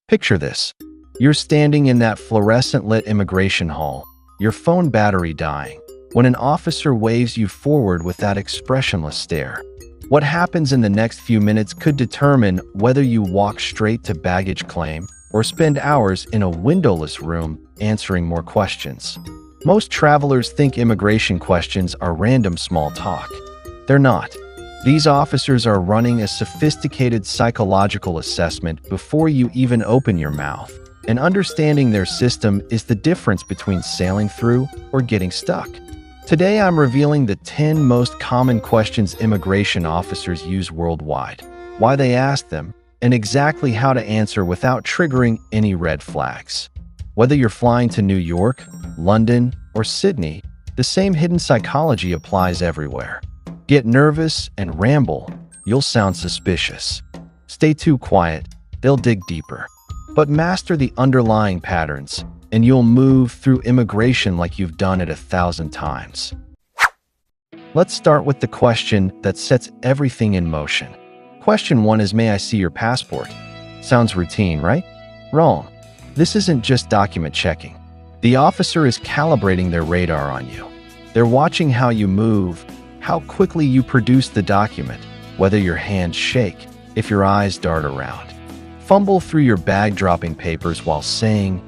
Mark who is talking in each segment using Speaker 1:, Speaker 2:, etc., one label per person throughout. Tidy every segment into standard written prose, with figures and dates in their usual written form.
Speaker 1: Picture this. You're standing in that fluorescent-lit immigration hall, your phone battery dying, when an officer waves you forward with that expressionless stare. What happens in the next few minutes could determine whether you walk straight to baggage claim or spend hours in a windowless room answering more questions. Most travelers think immigration questions are random small talk. They're not. These officers are running a sophisticated psychological assessment before you even open your mouth, and understanding their system is the difference between sailing through or getting stuck. Today, I'm revealing the 10 most common questions immigration officers use worldwide, why they ask them, and exactly how to answer without triggering any red flags. Whether you're flying to New York, London, or Sydney, the same hidden psychology applies everywhere. Get nervous and ramble, you'll sound suspicious. Stay too quiet, they'll dig deeper. But master the underlying patterns, and you'll move through immigration like you've done it 1,000 times. Let's start with the question that sets everything in motion. Question 1 is, may I see your passport? Sounds routine, right? Wrong. This isn't just document checking. The officer is calibrating their radar on you. They're watching how you move, how quickly you produce the document, whether your hands shake, if your eyes dart around. Fumble through your bag dropping papers while saying,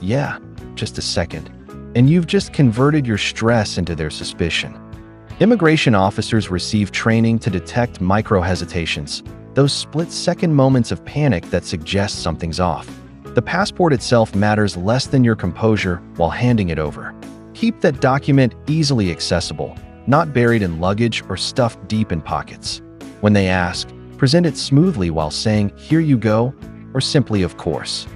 Speaker 1: yeah, just a second. And you've just converted your stress into their suspicion. Immigration officers receive training to detect micro-hesitations, those split-second moments of panic that suggest something's off. The passport itself matters less than your composure while handing it over. Keep that document easily accessible, not buried in luggage or stuffed deep in pockets. When they ask, present it smoothly while saying, here you go, or simply of course.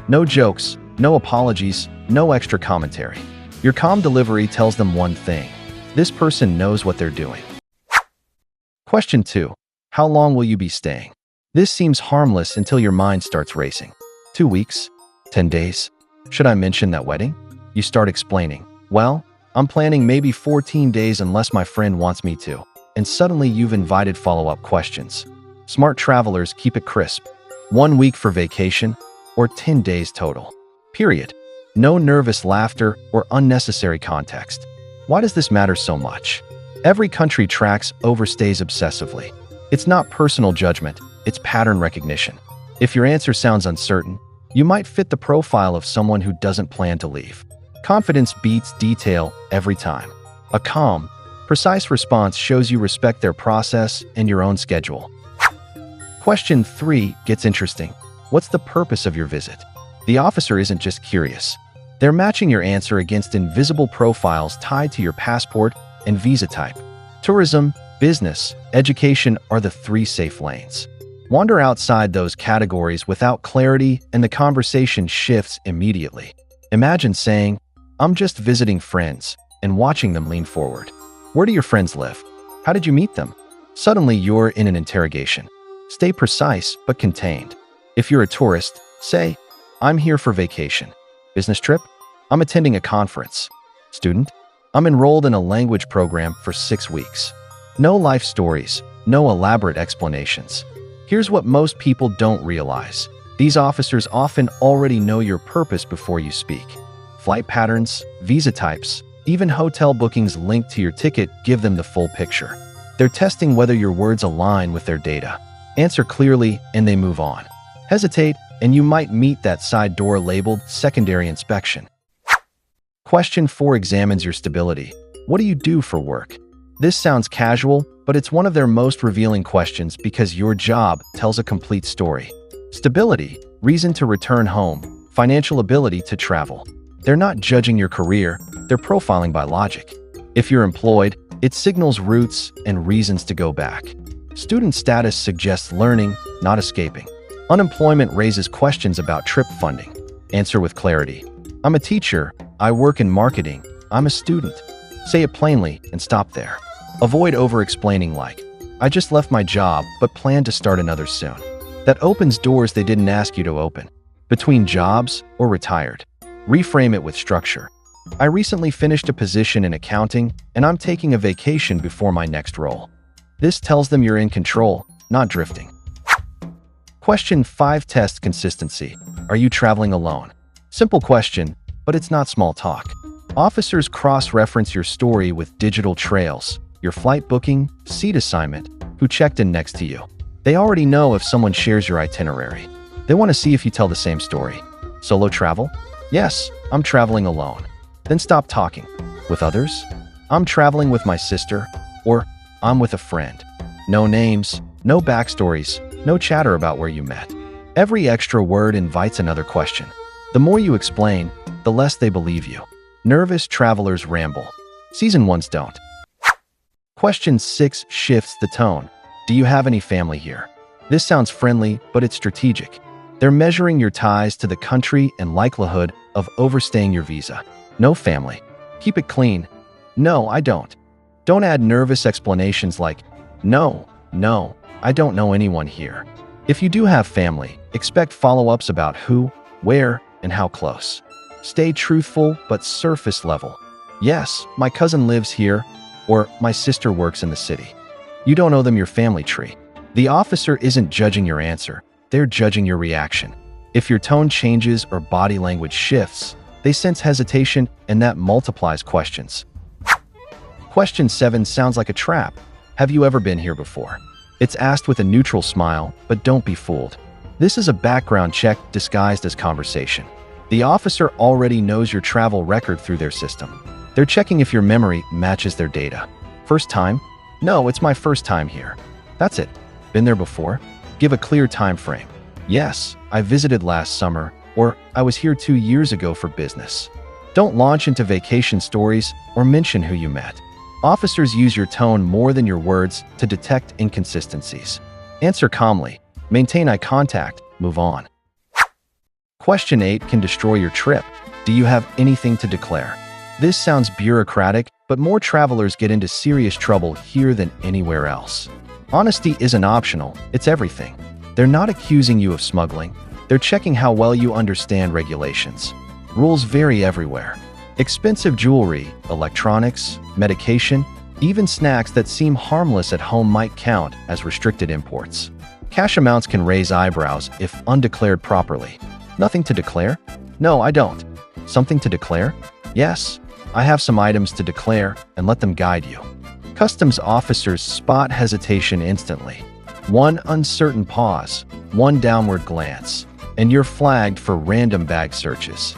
Speaker 1: No jokes, no apologies, no extra commentary. Your calm delivery tells them one thing. This person knows what they're doing. Question 2. How long will you be staying? This seems harmless until your mind starts racing. 2 weeks? 10 days? Should I mention that wedding? You start explaining. Well, I'm planning maybe 14 days unless my friend wants me to. And suddenly you've invited follow-up questions. Smart travelers keep it crisp. 1 week for vacation or 10 days total. Period. No nervous laughter or unnecessary context. Why does this matter so much? Every country tracks overstays obsessively. It's not personal judgment, it's pattern recognition. If your answer sounds uncertain, you might fit the profile of someone who doesn't plan to leave. Confidence beats detail every time. A calm, precise response shows you respect their process and your own schedule. Question 3 gets interesting. What's the purpose of your visit? The officer isn't just curious. They're matching your answer against invisible profiles tied to your passport and visa type. Tourism, business, education are the 3 safe lanes. Wander outside those categories without clarity and the conversation shifts immediately. Imagine saying, I'm just visiting friends, and watching them lean forward. Where do your friends live? How did you meet them? Suddenly you're in an interrogation. Stay precise but contained. If you're a tourist, say, I'm here for vacation. Business trip? I'm attending a conference. Student? I'm enrolled in a language program for 6 weeks. No life stories, no elaborate explanations. Here's what most people don't realize. These officers often already know your purpose before you speak. Flight patterns, visa types, even hotel bookings linked to your ticket give them the full picture. They're testing whether your words align with their data. Answer clearly and they move on. Hesitate and you might meet that side door labeled secondary inspection. Question 4 examines your stability. What do you do for work? This sounds casual, but it's one of their most revealing questions because your job tells a complete story. Stability, reason to return home, financial ability to travel. They're not judging your career, they're profiling by logic. If you're employed, it signals roots and reasons to go back. Student status suggests learning, not escaping. Unemployment raises questions about trip funding. Answer with clarity. I'm a teacher, I work in marketing, I'm a student. Say it plainly and stop there. Avoid over-explaining like, I just left my job but plan to start another soon. That opens doors they didn't ask you to open. Between jobs or retired. Reframe it with structure. I recently finished a position in accounting and I'm taking a vacation before my next role. This tells them you're in control, not drifting. Question 5 Test consistency. Are you traveling alone? Simple question, but it's not small talk. Officers cross-reference your story with digital trails, your flight booking, seat assignment, who checked in next to you. They already know if someone shares your itinerary. They want to see if you tell the same story. Solo travel? Yes, I'm traveling alone. Then stop talking. With others? I'm traveling with my sister, or I'm with a friend. No names, no backstories, no chatter about where you met. Every extra word invites another question. The more you explain, the less they believe you. Nervous travelers ramble. Seasoned ones don't. Question 6 shifts the tone. Do you have any family here? This sounds friendly, but it's strategic. They're measuring your ties to the country and likelihood of overstaying your visa. No family. Keep it clean. No, I don't. Don't add nervous explanations like, no, I don't know anyone here. If you do have family, expect follow-ups about who, where, and how close. Stay truthful but surface level. Yes, my cousin lives here, or my sister works in the city. You don't owe them your family tree. The officer isn't judging your answer, they're judging your reaction. If your tone changes or body language shifts, they sense hesitation, and that multiplies questions. Question 7 sounds like a trap. Have you ever been here before? It's asked with a neutral smile, but don't be fooled. This is a background check disguised as conversation. The officer already knows your travel record through their system. They're checking if your memory matches their data. First time? No, it's my first time here. That's it. Been there before? Give a clear time frame. Yes, I visited last summer, or I was here 2 years ago for business. Don't launch into vacation stories or mention who you met. Officers use your tone more than your words to detect inconsistencies. Answer calmly. Maintain eye contact. Move on. Question 8 can destroy your trip. Do you have anything to declare? This sounds bureaucratic, but more travelers get into serious trouble here than anywhere else. Honesty isn't optional, it's everything. They're not accusing you of smuggling. They're checking how well you understand regulations. Rules vary everywhere. Expensive jewelry, electronics, medication, even snacks that seem harmless at home might count as restricted imports. Cash amounts can raise eyebrows if undeclared properly. Nothing to declare? No, I don't. Something to declare? Yes, I have some items to declare and let them guide you. Customs officers spot hesitation instantly. One uncertain pause, one downward glance, and you're flagged for random bag searches.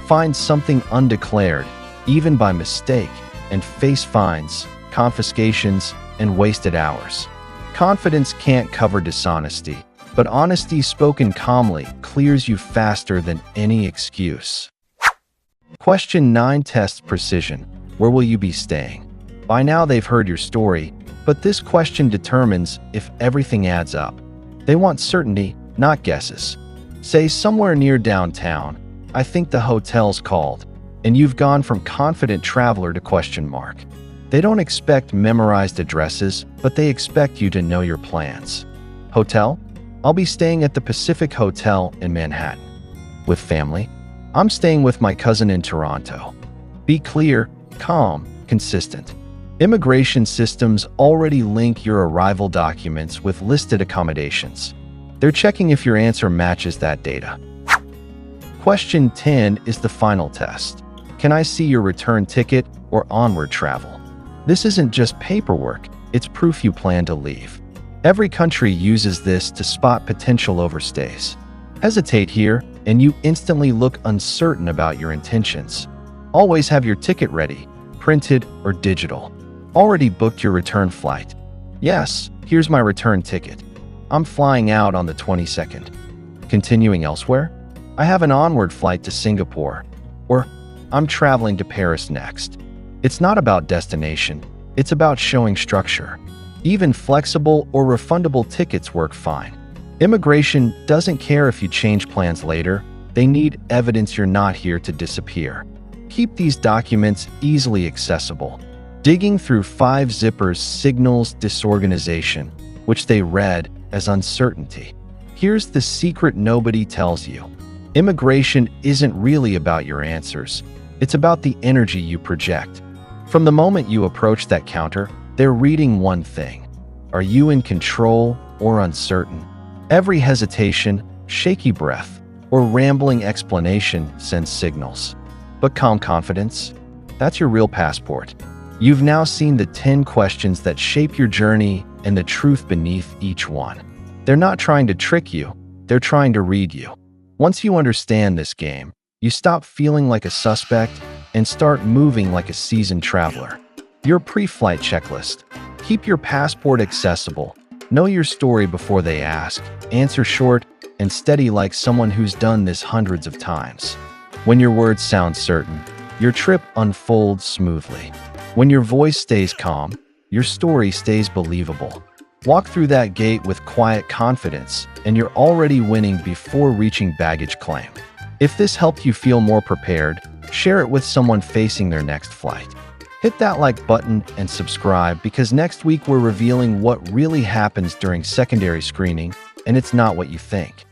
Speaker 1: Find something undeclared, even by mistake, and face fines, confiscations, and wasted hours. Confidence can't cover dishonesty, but honesty spoken calmly clears you faster than any excuse. Question 9 tests precision. Where will you be staying? By now they've heard your story, but this question determines if everything adds up. They want certainty, not guesses. Say somewhere near downtown. I think the hotel's called, and you've gone from confident traveler to question mark. They don't expect memorized addresses, but they expect you to know your plans. Hotel? I'll be staying at the Pacific Hotel in Manhattan. With family? I'm staying with my cousin in Toronto. Be clear, calm, consistent. Immigration systems already link your arrival documents with listed accommodations. They're checking if your answer matches that data. Question 10 is the final test. Can I see your return ticket or onward travel? This isn't just paperwork, it's proof you plan to leave. Every country uses this to spot potential overstays. Hesitate here, and you instantly look uncertain about your intentions. Always have your ticket ready, printed or digital. Already booked your return flight? Yes, here's my return ticket. I'm flying out on the 22nd. Continuing elsewhere? I have an onward flight to Singapore, or I'm traveling to Paris next. It's not about destination, it's about showing structure. Even flexible or refundable tickets work fine. Immigration doesn't care if you change plans later, they need evidence you're not here to disappear. Keep these documents easily accessible. Digging through 5 zippers signals disorganization, which they read as uncertainty. Here's the secret nobody tells you. Immigration isn't really about your answers. It's about the energy you project. From the moment you approach that counter, they're reading one thing. Are you in control or uncertain? Every hesitation, shaky breath, or rambling explanation sends signals. But calm confidence, that's your real passport. You've now seen the 10 questions that shape your journey and the truth beneath each one. They're not trying to trick you, they're trying to read you. Once you understand this game, you stop feeling like a suspect and start moving like a seasoned traveler. Your pre-flight checklist. Keep your passport accessible. Know your story before they ask. Answer short and steady like someone who's done this hundreds of times. When your words sound certain, your trip unfolds smoothly. When your voice stays calm, your story stays believable. Walk through that gate with quiet confidence, and you're already winning before reaching baggage claim. If this helped you feel more prepared, share it with someone facing their next flight. Hit that like button and subscribe because next week we're revealing what really happens during secondary screening, and it's not what you think.